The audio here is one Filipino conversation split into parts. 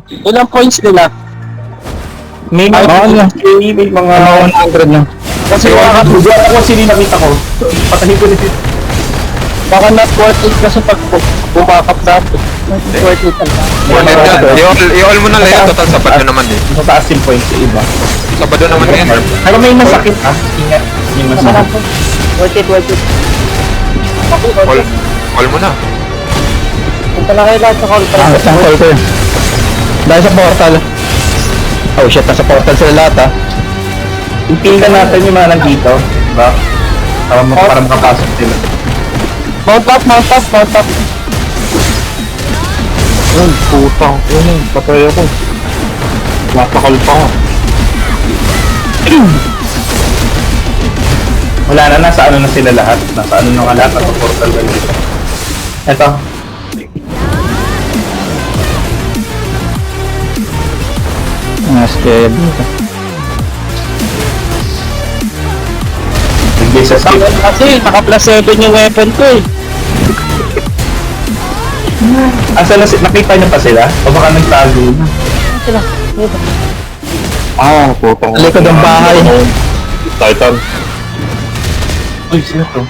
Ilang points nila? May mga may mga 100 na. Kasi Buwan ako sino nakita ko. Patahin ko din. baka not worth it kasi pag bumakap natin. Not worth it talaga. I-all mo na lang yan. Total Sabado naman eh. Mataas yung points sa iba. Sabado naman yan. Pero may masakit ah. Ingat. May masakit. Worth it, worth it. All mo na. Punta na kayo lahat sa call pa. Saan call ko yun? Dahil sa portal. Oh shit, nasa portal sila lahat ah. Ipingan natin yung mga nandito. Diba? Para makapasok sila. Mount up, mount up, mount up. Ay, putang. Ayun, patay ako. Napakal pa ako. Wala na, nasa ano na sila lahat. Nasa ano na nga lahat, nasa portal na dito. Eto. Scared dito. Sige sa skip. Kasi naka-plus 7 yung weapon ko eh. Asa na nakita niyo pa sila? O baka nagtago na? Sila. Putang. Likod ng bahay. Titan. Uy, sino to?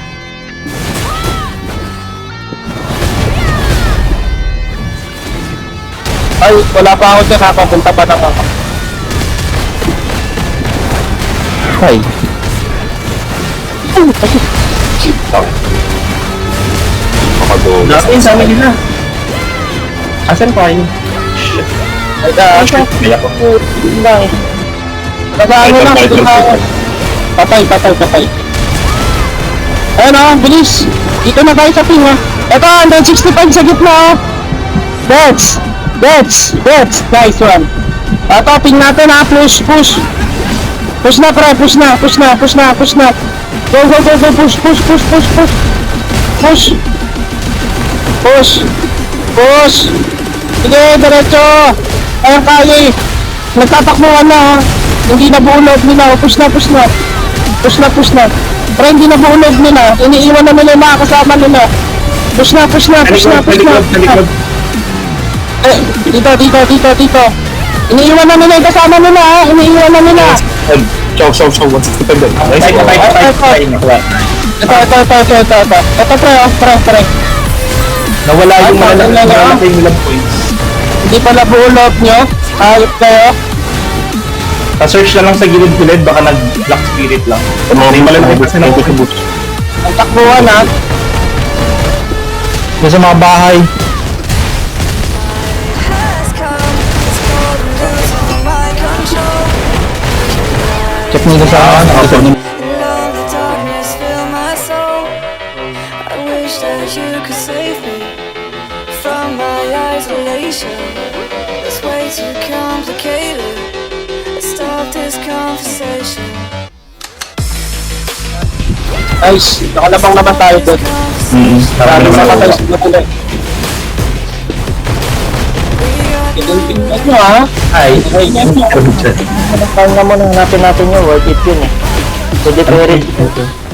Ay, wala pa ako dyan. Nakapunta pa na ako. Ay. Nasin sa amin nila. Asan pa yun? Ay, Kaya ko. lang. Nag-ano lang. Patay, patay, patay. Ayun ah, bilis. Dito na tayo sa ping ha. Ito, 165 sa gitna oh. That's. Nice one. Ito, ping natin ha. Push, push. Push na pre, push na. Go, push. Push. Sige, diretso. Ayun kaya eh. Nagtatakbuhan na ha. Hindi na buo loob nila. Push na. Pero hindi na buo loob nila. Iniiwan na nila yung mga kasama nila. Push na. Talikod. Eh, dito. Iniiwan na nila yung kasama nila ha. Iniiwan na nila. Chow. 165 din. Patay. Ito pre. Nawala yung malaki nilang points. Hindi pala buo loob nyo. Ayop kayo. Pa-search na lang sa gilid-gilid, baka nag-black spirit lang. Hindi malamig kasi ng bus. Ang takbuhan ha. Doon sa mga bahay. Check nyo sa Alone, the darkness fill my soul. I wish that you could save me from my isolation. It's way too complicated. Let's stop this conversation. Nice. Nakalabang naman tayo doon. Marami sa patay sa pula. Tingnan nyo ha. Ay, Kaya mo na hanapin natin yung worth it yun eh. Pwede.